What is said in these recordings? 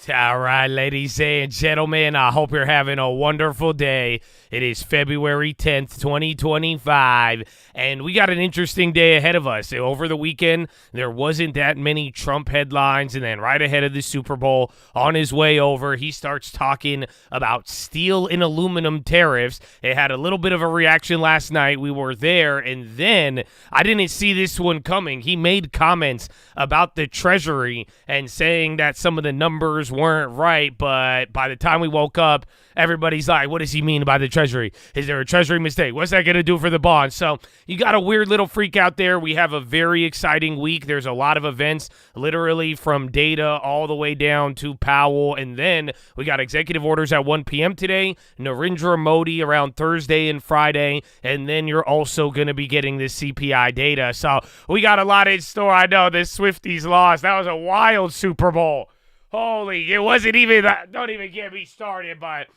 All right, ladies and gentlemen, I hope you're having a wonderful day. It is February 10th, 2025, and we got an interesting day ahead of us. Over the weekend, there wasn't that many Trump headlines, and then right ahead of the Super Bowl, on his way over, he starts talking about steel and aluminum tariffs. It had a little bit of a reaction last night. We were there, and then I didn't see this one coming. He made comments about the Treasury and saying that some of the numbers weren't right, but by the time we woke up, everybody's like, what does he mean by the Treasury? Is there a Treasury mistake? What's that going to do for the bonds? So you got a weird little freak out there. We have a very exciting week. There's a lot of events, literally from data all the way down to Powell. And then we got executive orders at 1 p.m. today, Narendra Modi around Thursday and Friday. And then you're also going to be getting this CPI data. So we got a lot in store. I know the Swifties lost. That was a wild Super Bowl. Holy, it wasn't even that. Don't even get me started, but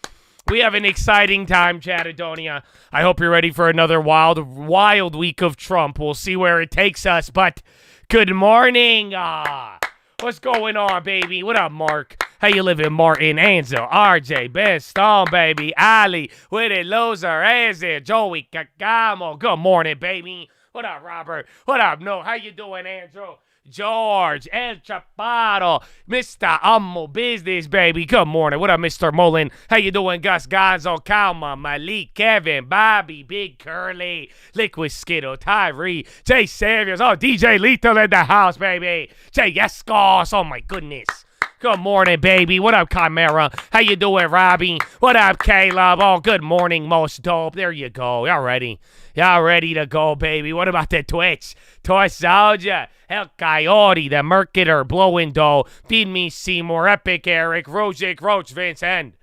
we have an exciting time, Chattadonia. I hope you're ready for another wild week of Trump. We'll see where it takes us, but good morning. What's going on, baby? What up, Mark? How you living, Martin, Ansel, RJ, Ben Stone, baby, Ali, with it, loser, Ansel, Joey, Cagamo. Good morning, baby. What up, Robert? What up, No? How you doing, Andrew? George, El Chaparro, Mr. Ammo Business, baby. Good morning. What up, Mr. Mullen? How you doing, Gus Gonzo, Kalma, Malik, Kevin, Bobby, Big Curly, Liquid Skittle, Tyree, Jay Samuels. Oh, DJ Lethal in the house, baby. Jay Yeskos. Oh, my goodness. Good morning, baby. What up, Chimera? How you doing, Robbie? What up, Caleb? Oh, good morning, most dope. There you go. Y'all ready? Y'all ready to go, baby? What about the Twitch? Toy Soldier, El Coyote, the Mercator, Blowing Dough, Feed Me Seymour, Epic Eric, Rojic, Roach, Vincent,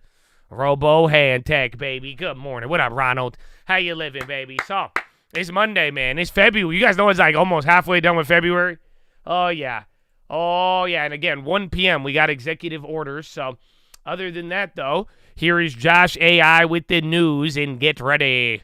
Robo Hand Tech, baby. Good morning. What up, Ronald? How you living, baby? So, it's Monday, man. It's February. You guys know it's like almost halfway done with February? Oh, yeah. Oh, yeah. And again, 1 p.m., we got executive orders. So, other than that, though, here is Josh AI with the news, and get ready.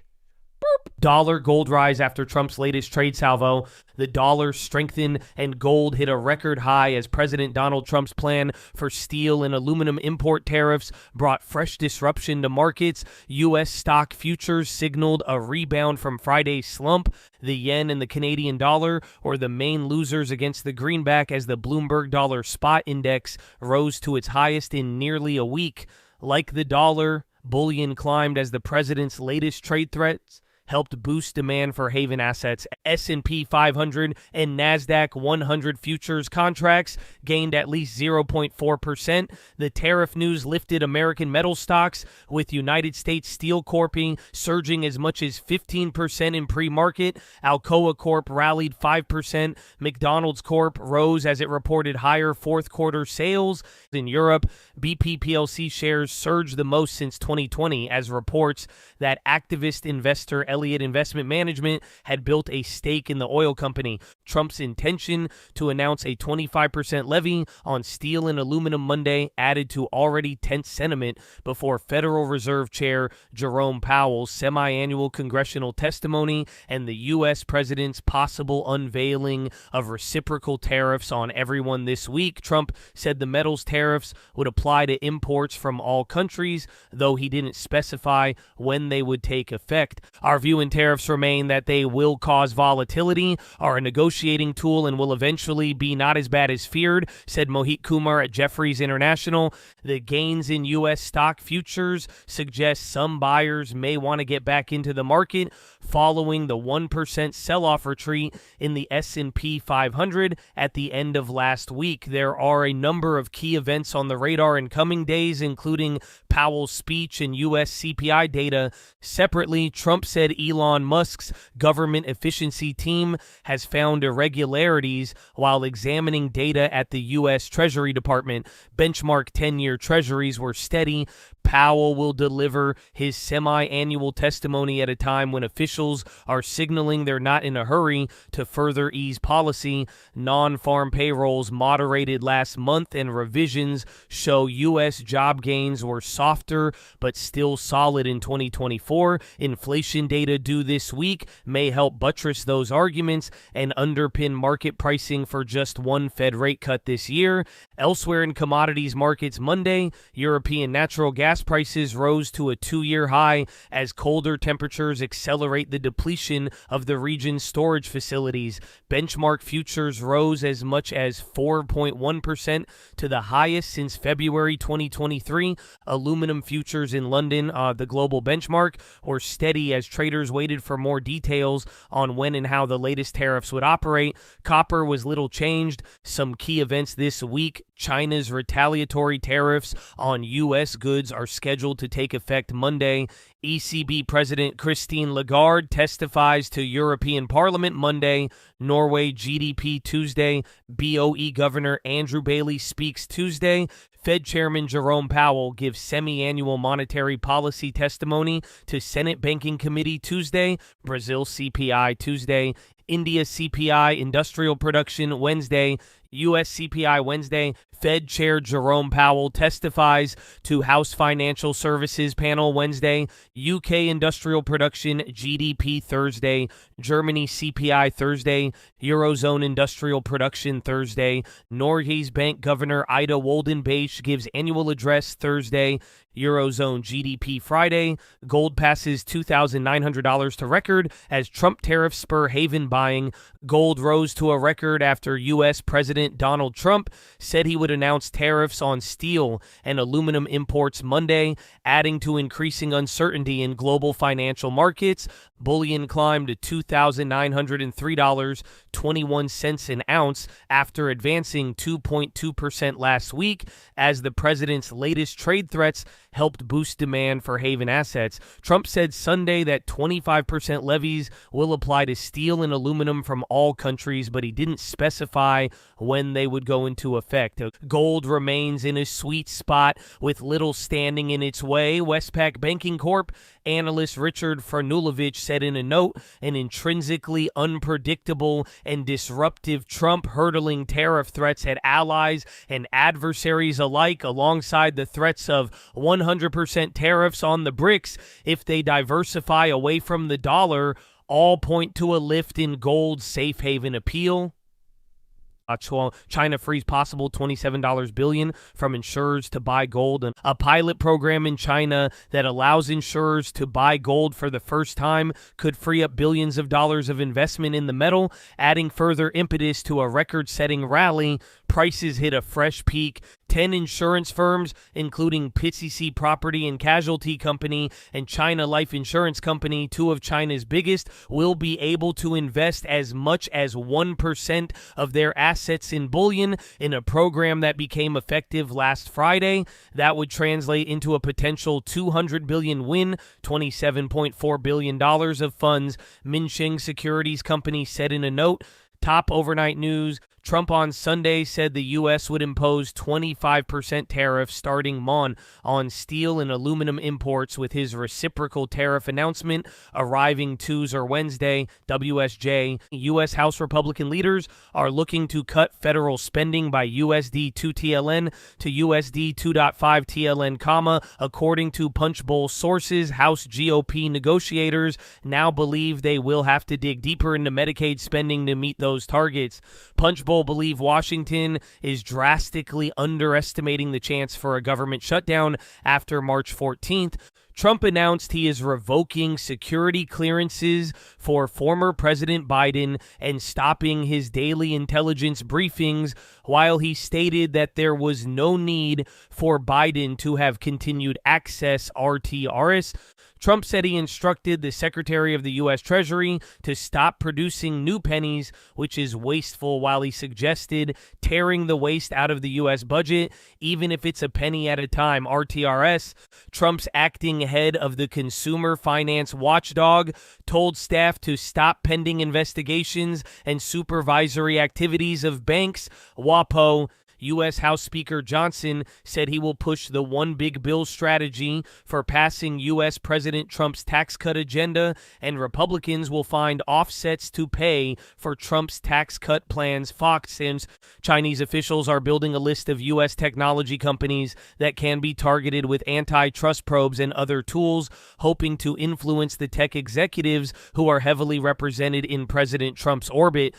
Dollar gold rise after Trump's latest trade salvo. The dollar strengthened and gold hit a record high as President Donald Trump's plan for steel and aluminum import tariffs brought fresh disruption to markets. U.S. stock futures signaled a rebound from Friday's slump. The yen and the Canadian dollar were the main losers against the greenback as the Bloomberg Dollar Spot Index rose to its highest in nearly a week. Like the dollar, bullion climbed as the president's latest trade threats helped boost demand for haven assets. S&P 500 and NASDAQ 100 futures contracts gained at least 0.4%. The tariff news lifted American metal stocks, with United States Steel Corp surging as much as 15% in pre-market. Alcoa Corp rallied 5%. McDonald's Corp rose as it reported higher fourth quarter sales. In Europe, BP plc shares surged the most since 2020 as reports that activist investor Elliott Investment Management had built a stake in the oil company. Trump's intention to announce a 25% levy on steel and aluminum Monday added to already tense sentiment before Federal Reserve Chair Jerome Powell's semi-annual congressional testimony and the U.S. president's possible unveiling of reciprocal tariffs on everyone this week. Trump said the metals tariffs would apply to imports from all countries, though he didn't specify when they would take effect. Our view in tariffs remain that they will cause volatility, are a negotiating tool, and will eventually be not as bad as feared, said Mohit Kumar at Jefferies International. The gains in U.S. stock futures suggest some buyers may want to get back into the market following the 1% sell-off retreat in the S&P 500 at the end of last week. There are a number of key events on the radar in coming days, including Powell's speech and U.S. CPI data. Separately, Trump said Elon Musk's government efficiency team has found irregularities while examining data at the U.S. Treasury Department. Benchmark 10-year treasuries were steady. Powell will deliver his semi-annual testimony at a time when officials are signaling they're not in a hurry to further ease policy. Non-farm payrolls moderated last month, and revisions show U.S. job gains were softer but still solid in 2024. Inflation data due this week may help buttress those arguments, and underpin market pricing for just one Fed rate cut this year. Elsewhere in commodities markets Monday, European natural gas prices rose to a 2-year high as colder temperatures accelerate the depletion of the region's storage facilities. Benchmark futures rose as much as 4.1% to the highest since February 2023. Aluminum futures in London, the global benchmark, were steady as traders waited for more details on when and how the latest tariffs would operate. Copper was little changed. Some key events this week: China's retaliatory tariffs on U.S. goods are scheduled to take effect Monday. ECB President Christine Lagarde testifies to European Parliament Monday. Norway GDP Tuesday. BOE Governor Andrew Bailey speaks Tuesday. Fed Chairman Jerome Powell gives semi-annual monetary policy testimony to Senate Banking Committee Tuesday. Brazil CPI Tuesday. India CPI industrial production Wednesday. U.S. CPI Wednesday. Fed Chair Jerome Powell testifies to House Financial Services panel Wednesday. UK industrial production GDP Thursday. Germany CPI Thursday. Eurozone industrial production Thursday. Norges Bank Governor Ida Wolden-Bache gives annual address Thursday. Eurozone GDP Friday. Gold passes $2,900 to record as Trump tariffs spur haven buying. Gold rose to a record after U.S. President Donald Trump said he would announce tariffs on steel and aluminum imports Monday, adding to increasing uncertainty in global financial markets. Bullion climbed to $2,903.21 an ounce after advancing 2.2% last week as the president's latest trade threats helped boost demand for haven assets. Trump said Sunday that 25% levies will apply to steel and aluminum from all countries, but he didn't specify when they would go into effect. Gold remains in a sweet spot with little standing in its way. Westpac Banking Corp analyst Richard Franulovich said in a note, an intrinsically unpredictable and disruptive Trump hurdling tariff threats at allies and adversaries alike, alongside the threats of 100% tariffs on the BRICS if they diversify away from the dollar, all point to a lift in gold's safe haven appeal. China frees possible $27 billion from insurers to buy gold. And a pilot program in China that allows insurers to buy gold for the first time could free up billions of dollars of investment in the metal, adding further impetus to a record-setting rally. Prices hit a fresh peak. 10 insurance firms, including PCC Property and Casualty Company and China Life Insurance Company, two of China's biggest, will be able to invest as much as 1% of their assets in bullion in a program that became effective last Friday. That would translate into a potential $200 billion win, $27.4 billion of funds, Minsheng Securities Company said in a note. Top overnight news: Trump on Sunday said the U.S. would impose 25% tariffs starting on steel and aluminum imports, with his reciprocal tariff announcement arriving Tuesday or Wednesday. WSJ: U.S. House Republican leaders are looking to cut federal spending by USD 2 TLN to USD 2.5 TLN, according to Punchbowl sources. House GOP negotiators now believe they will have to dig deeper into Medicaid spending to meet those targets. Punchbowl believe Washington is drastically underestimating the chance for a government shutdown after March 14th. Trump announced he is revoking security clearances for former President Biden and stopping his daily intelligence briefings, while he stated that there was no need for Biden to have continued access RTRS. Trump said he instructed the Secretary of the U.S. Treasury to stop producing new pennies, which is wasteful, while he suggested tearing the waste out of the U.S. budget, even if it's a penny at a time. RTRS. Trump's acting head of the Consumer Finance Watchdog told staff to stop pending investigations and supervisory activities of banks. WAPO. U.S. House Speaker Johnson said he will push the one big bill strategy for passing U.S. President Trump's tax cut agenda, and Republicans will find offsets to pay for Trump's tax cut plans. Fox says Chinese officials are building a list of U.S. technology companies that can be targeted with antitrust probes and other tools, hoping to influence the tech executives who are heavily represented in President Trump's orbit.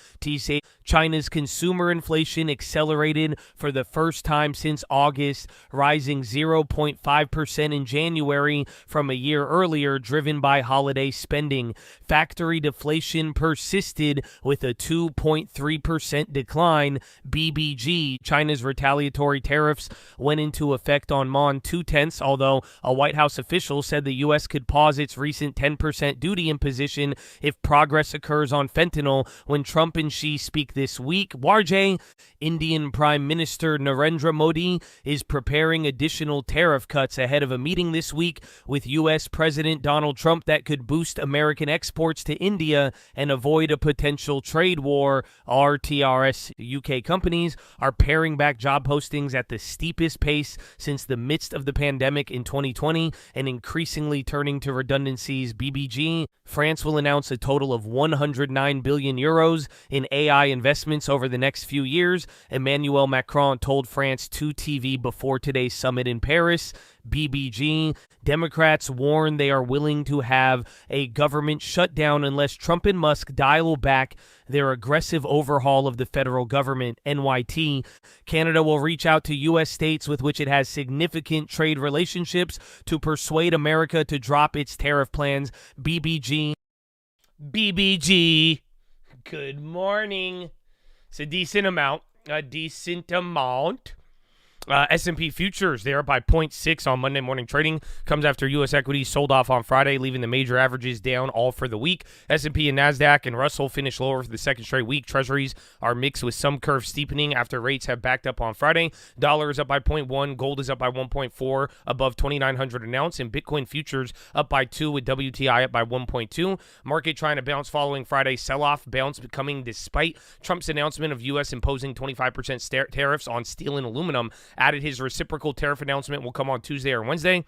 China's consumer inflation accelerated for the first time since August, rising 0.5% in January from a year earlier, driven by holiday spending. Factory deflation persisted with a 2.3% decline. BBG, China's retaliatory tariffs, went into effect on Mon 2/10, although a White House official said the U.S. could pause its recent 10% duty imposition if progress occurs on fentanyl when Trump and Xi speak this week. Warjay, Indian Prime Minister Narendra Modi is preparing additional tariff cuts ahead of a meeting this week with U.S. President Donald Trump that could boost American exports to India and avoid a potential trade war. RTRS UK companies are paring back job postings at the steepest pace since the midst of the pandemic in 2020 and increasingly turning to redundancies. BBG, France will announce a total of 109 billion euros in AI investments over the next few years, Emmanuel Macron told France 2 TV before today's summit in Paris. BBG, Democrats warn they are willing to have a government shutdown unless Trump and Musk dial back their aggressive overhaul of the federal government. NYT, Canada will reach out to U.S. states with which it has significant trade relationships to persuade America to drop its tariff plans. BBG, good morning. It's a decent amount. S&P futures, they are by 0.6 on Monday morning trading. Comes after U.S. equities sold off on Friday, leaving the major averages down all for the week. S&P and NASDAQ and Russell finished lower for the second straight week. Treasuries are mixed with some curve steepening after rates have backed up on Friday. Dollar is up by 0.1. Gold is up by 1.4, above 2,900 an ounce. And Bitcoin futures up by 2 with WTI up by 1.2. Market trying to bounce following Friday's sell-off. Bounce coming despite Trump's announcement of U.S. imposing 25% tariffs on steel and aluminum. Added his reciprocal tariff announcement will come on Tuesday or Wednesday.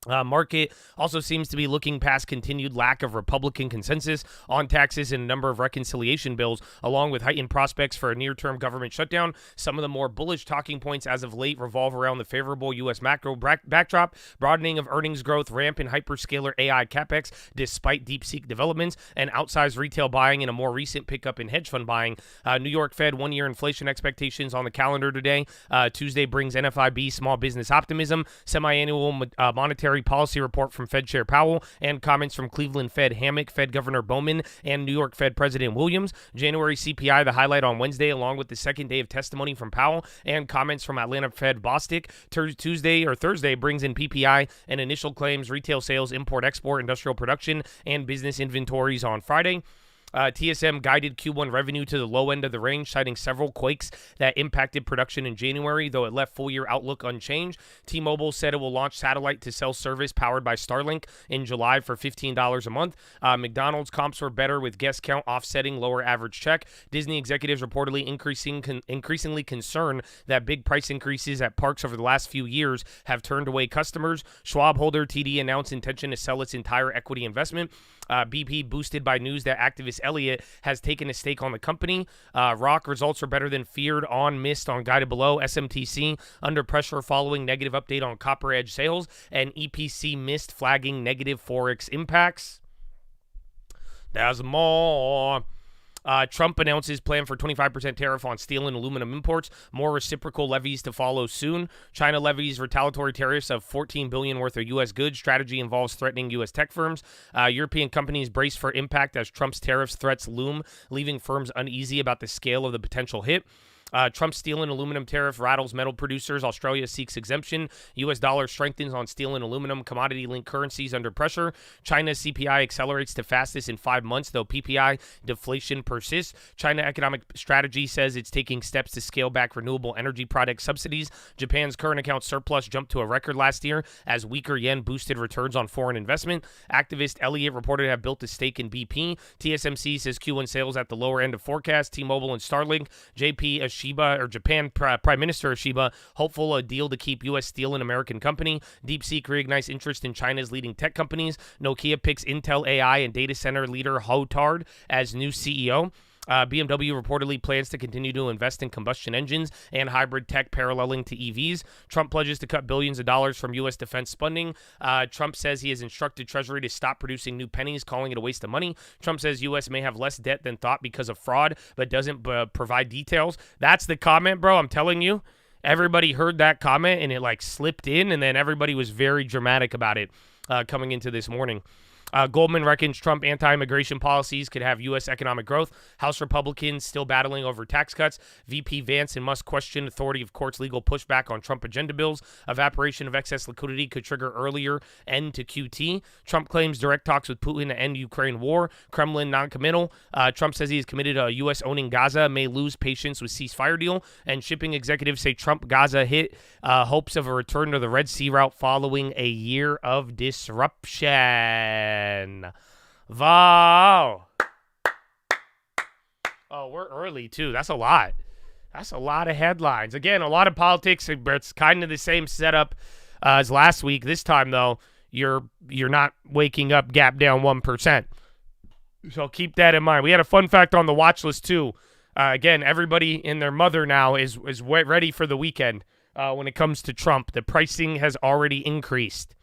Market also seems to be looking past continued lack of Republican consensus on taxes and a number of reconciliation bills, along with heightened prospects for a near-term government shutdown. Some of the more bullish talking points as of late revolve around the favorable U.S. macro backdrop, broadening of earnings growth, ramp in hyperscaler AI capex despite DeepSeek developments, and outsized retail buying and a more recent pickup in hedge fund buying. New York Fed one-year inflation expectations on the calendar today. Tuesday brings NFIB small business optimism, semi-annual monetary policy report from Fed Chair Powell, and comments from Cleveland Fed Hammock, Fed Governor Bowman, and New York Fed President Williams. January CPI, the highlight on Wednesday, along with the second day of testimony from Powell and comments from Atlanta Fed Bostic. Thursday brings in PPI and initial claims, retail sales, import-export, industrial production, and business inventories on Friday. TSM guided Q1 revenue to the low end of the range, citing several quakes that impacted production in January, though it left full-year outlook unchanged. T-Mobile said it will launch satellite-to-cell service powered by Starlink in July for $15 a month. McDonald's comps were better with guest count offsetting lower average check. Disney executives reportedly increasingly concerned that big price increases at parks over the last few years have turned away customers. Schwab holder TD announced intention to sell its entire equity investment. BP boosted by news that activist Elliott has taken a stake on the company. Rock results are better than feared on missed on guided below. SMTC under pressure following negative update on Copper Edge sales, and EPC missed flagging negative Forex impacts. There's more. Trump announces plan for 25% tariff on steel and aluminum imports. More reciprocal levies to follow soon. China levies retaliatory tariffs of $14 billion worth of U.S. goods. Strategy involves threatening U.S. tech firms. European companies brace for impact as Trump's tariffs threats loom, leaving firms uneasy about the scale of the potential hit. Trump's steel and aluminum tariff rattles metal producers. Australia seeks exemption. U.S. dollar strengthens on steel and aluminum. Commodity-linked currencies under pressure. China's CPI accelerates to fastest in 5 months, though PPI deflation persists. China economic strategy says it's taking steps to scale back renewable energy product subsidies. Japan's current account surplus jumped to a record last year as weaker yen boosted returns on foreign investment. Activist Elliott reported to have built a stake in BP. TSMC says Q1 sales at the lower end of forecast. T-Mobile and Starlink. JP Shiba or Japan Prime Minister Shiba hopeful a deal to keep U.S. steel an American company. DeepSeek reignites interest in China's leading tech companies. Nokia picks Intel AI and data center leader Hotard as new CEO. BMW reportedly plans to continue to invest in combustion engines and hybrid tech paralleling to EVs. Trump pledges to cut billions of dollars from U.S. defense spending. Trump says he has instructed Treasury to stop producing new pennies, calling it a waste of money. Trump says U.S. may have less debt than thought because of fraud, but doesn't provide details. That's the comment, bro. I'm telling you. Everybody heard that comment, and it, like, slipped in, and then everybody was very dramatic about it coming into this morning. Goldman reckons Trump anti-immigration policies could have U.S. economic growth. House Republicans still battling over tax cuts. VP Vance and Musk question authority of court's legal pushback on Trump agenda bills. Evaporation of excess liquidity could trigger earlier end to QT. Trump claims direct talks with Putin to end Ukraine war. Kremlin non-committal. Trump says he is committed to U.S. owning Gaza, may lose patience with ceasefire deal. And shipping executives say Trump Gaza hit hopes of a return to the Red Sea route following a year of disruption. Wow. Oh, we're early too. That's a lot. That's a lot of headlines. Again, a lot of politics. It's kind of the same setup as last week. This time, though, you're not waking up gap down 1%. So keep that in mind. We had a fun fact on the watch list too. Again, everybody and their mother now is ready for the weekend when it comes to Trump. The pricing has already increased.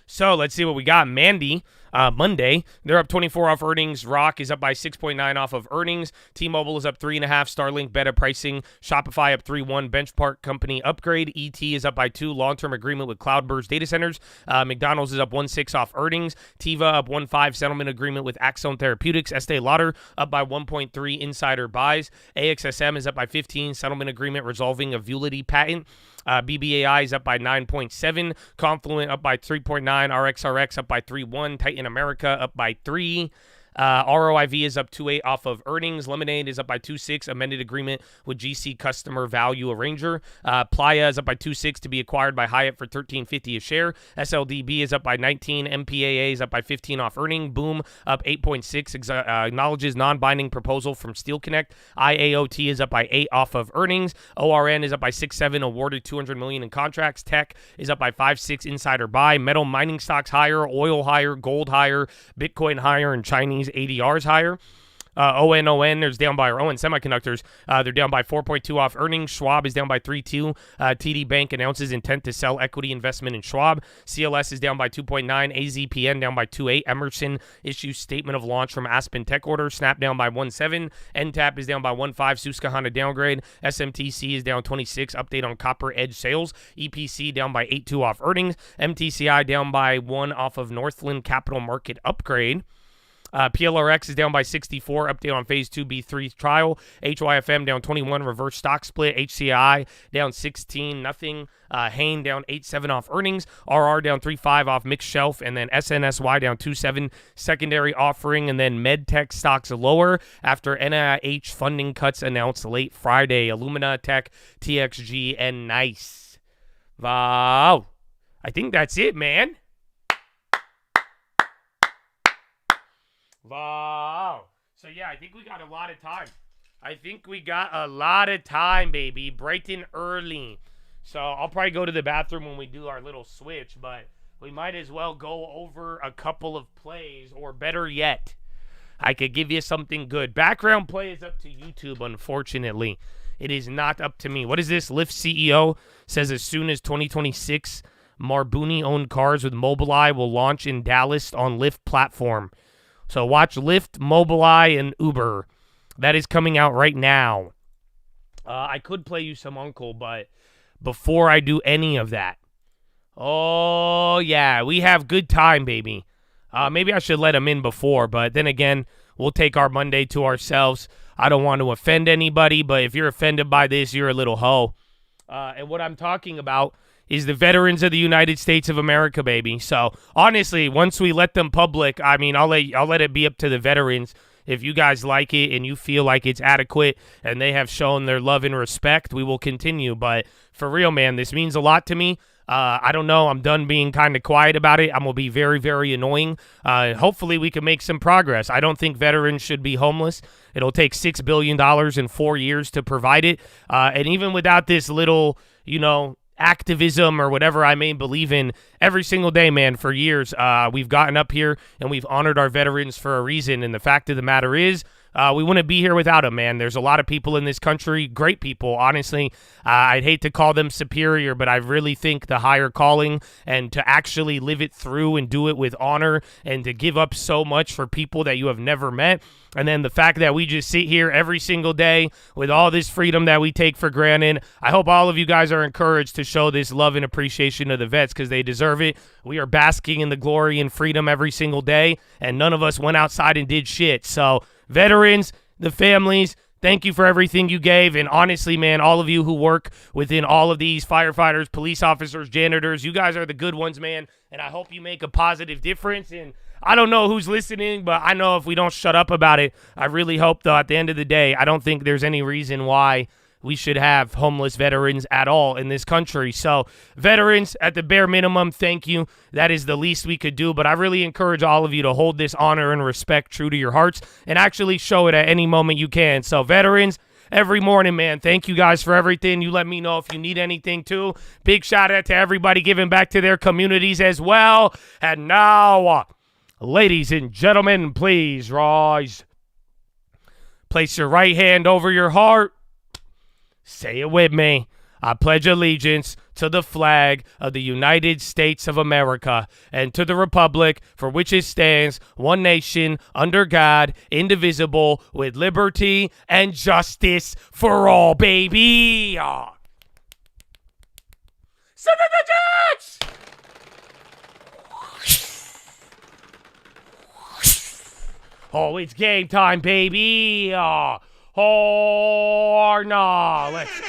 So let's see what we got. Mandy, Monday, they're up 24 off earnings. Rock is up by 6.9 off of earnings. T-Mobile is up 3.5. Starlink better pricing. Shopify up 3.1. Benchmark company upgrade. ET is up by 2. Long-term agreement with Cloudburst data centers. McDonald's is up 1.6 off earnings. Tiva up 1.5. Settlement agreement with Axone Therapeutics. Estee Lauder up by 1.3. Insider buys. AXSM is up by 15. Settlement agreement resolving a Vulity patent. BBAI is up by 9.7. Confluent up by 3.9. RXRX up by 3.1. Titan America up by 3. ROIV is up 2.8 off of earnings. Lemonade is up by 2.6. Amended agreement with GC Customer Value Arranger. Playa is up by 2.6 to be acquired by Hyatt for $13.50 a share. SLDB is up by 19. MPAA is up by 15 off earning. Boom up 8.6. Acknowledges non-binding proposal from Steel Connect. IAOT is up by 8 off of earnings. ORN is up by 6.7. Awarded $200 million in contracts. Tech is up by 5.6. Insider buy. Metal mining stocks higher. Oil higher. Gold higher. Bitcoin higher. And Chinese ADRs higher. ON is down by ON Semiconductors. They're down by 4.2 off earnings. Schwab is down by 3.2. TD Bank announces intent to sell equity investment in Schwab. CLS is down by 2.9. AZPN down by 2.8. Emerson issues statement of launch from Aspen Tech Order. Snap down by 1.7. NTAP is down by 1.5. Susquehanna downgrade. SMTC is down 26. Update on Copper Edge sales. EPC down by 8.2 off earnings. MTCI down by 1 off of Northland Capital Market upgrade. PLRX is down by 64. Update on Phase 2B3 trial. HYFM down 21. Reverse stock split. HCI down 16. Nothing. Hain down 8.7 off earnings. RR down 3.5 off mixed shelf. And then SNSY down 2.7 secondary offering. And then MedTech stocks lower after NIH funding cuts announced late Friday. Illumina Tech, TXG, and NICE. Wow. I think that's it, man. Wow. So, yeah, I think we got a lot of time. Baby. Bright and early. So, I'll probably go to the bathroom when we do our little switch, but we might as well go over a couple of plays, or better yet, I could give you something good. Background play is up to YouTube, unfortunately. It is not up to me. What is this? Lyft CEO says as soon as 2026, Marbooni-owned cars with Mobileye will launch in Dallas on Lyft platform. So watch Lyft, Mobileye, and Uber. That is coming out right now. I could play you some Uncle, but before I do any of that, oh, yeah, we have good time, baby. Maybe I should let him in before, but then again, we'll take our Monday to ourselves. I don't want to offend anybody, but if you're offended by this, you're a little hoe. And what I'm talking about is the veterans of the United States of America, baby. So, honestly, once we let them public, I mean, I'll let it be up to the veterans. If you guys like it and you feel like it's adequate and they have shown their love and respect, we will continue. But for real, man, this means a lot to me. I don't know. I'm done being kind of quiet about it. I'm going to be very, very annoying. Hopefully, we can make some progress. I don't think veterans should be homeless. It'll take $6 billion in 4 years to provide it. And even without this little, activism or whatever I may believe in, every single day, man, for years, we've gotten up here and we've honored our veterans for a reason. And the fact of the matter is, we wouldn't be here without them, man. There's a lot of people in this country, great people, honestly. I'd hate to call them superior, but I really think the higher calling and to actually live it through and do it with honor and to give up so much for people that you have never met. And then the fact that we just sit here every single day with all this freedom that we take for granted. I hope all of you guys are encouraged to show this love and appreciation of the vets because they deserve it. We are basking in the glory and freedom every single day, and none of us went outside and did shit. So veterans, the families, thank you for everything you gave. And honestly, man, all of you who work within all of these firefighters, police officers, janitors, you guys are the good ones, man. And I hope you make a positive difference. And I don't know who's listening, but I know if we don't shut up about it, I really hope, though, at the end of the day, I don't think there's any reason why we should have homeless veterans at all in this country. So veterans, at the bare minimum, thank you. That is the least we could do. But I really encourage all of you to hold this honor and respect true to your hearts and actually show it at any moment you can. So veterans, every morning, man, thank you guys for everything. You let me know if you need anything too. Big shout out to everybody giving back to their communities as well. And now, ladies and gentlemen, please rise. Place your right hand over your heart. Say it with me. I pledge allegiance to the flag of the United States of America and to the republic for which it stands, one nation, under God, indivisible, with liberty and justice for all, baby. Send in the judge! Oh, it's game time, baby. Oh, no, let's go.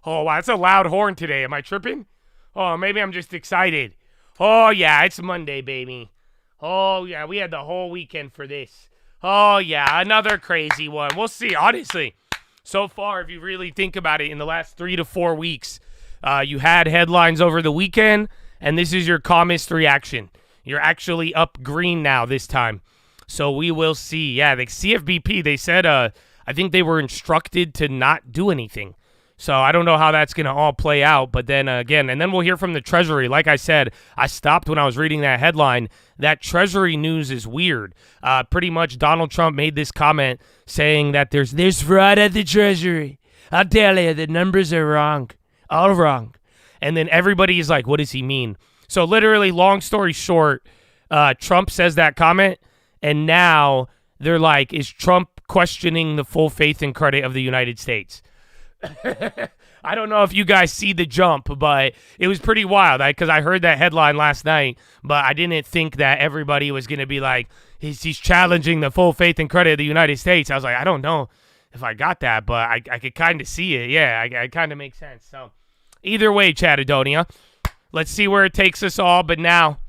Oh, wow, that's a loud horn today. Am I tripping? Oh, maybe I'm just excited. Oh, yeah, it's Monday, baby. Oh, yeah, we had the whole weekend for this. Oh, yeah, another crazy one. We'll see. Honestly, so far, if you really think about it, in the last 3 to 4 weeks, you had headlines over the weekend, and this is your calmest reaction. You're actually up green now this time. So we will see. Yeah, the CFBP, they said, I think they were instructed to not do anything. So I don't know how that's going to all play out. But then again, and then we'll hear from the Treasury. Like I said, I stopped when I was reading that headline. That Treasury news is weird. Pretty much Donald Trump made this comment saying that there's fraud at the Treasury. I'll tell you, the numbers are wrong. All wrong. And then everybody is like, what does he mean? So literally, long story short, Trump says that comment, and now they're like, is Trump questioning the full faith and credit of the United States? I don't know if you guys see the jump, but it was pretty wild because I heard that headline last night, but I didn't think that everybody was going to be like, he's challenging the full faith and credit of the United States. I was like, I don't know if I got that, but I could kind of see it. Yeah, I kind of makes sense. So either way, Chattadonia. Let's see where it takes us all, but now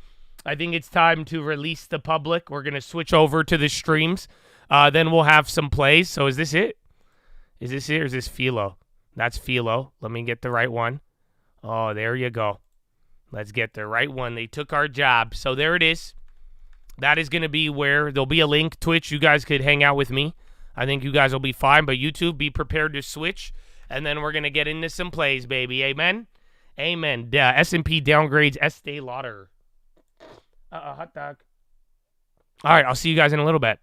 I think it's time to release the public. We're going to switch over to the streams. Then we'll have some plays. So is this it? Is this it or is this Philo? That's Philo. Let me get the right one. Oh, there you go. Let's get the right one. They took our job. So there it is. That is going to be where there'll be a link. Twitch, you guys could hang out with me. I think you guys will be fine. But YouTube, be prepared to switch. And then we're going to get into some plays, baby. Amen? Amen. S&P downgrades Estee Lauder. Hot dog. All right, I'll see you guys in a little bit.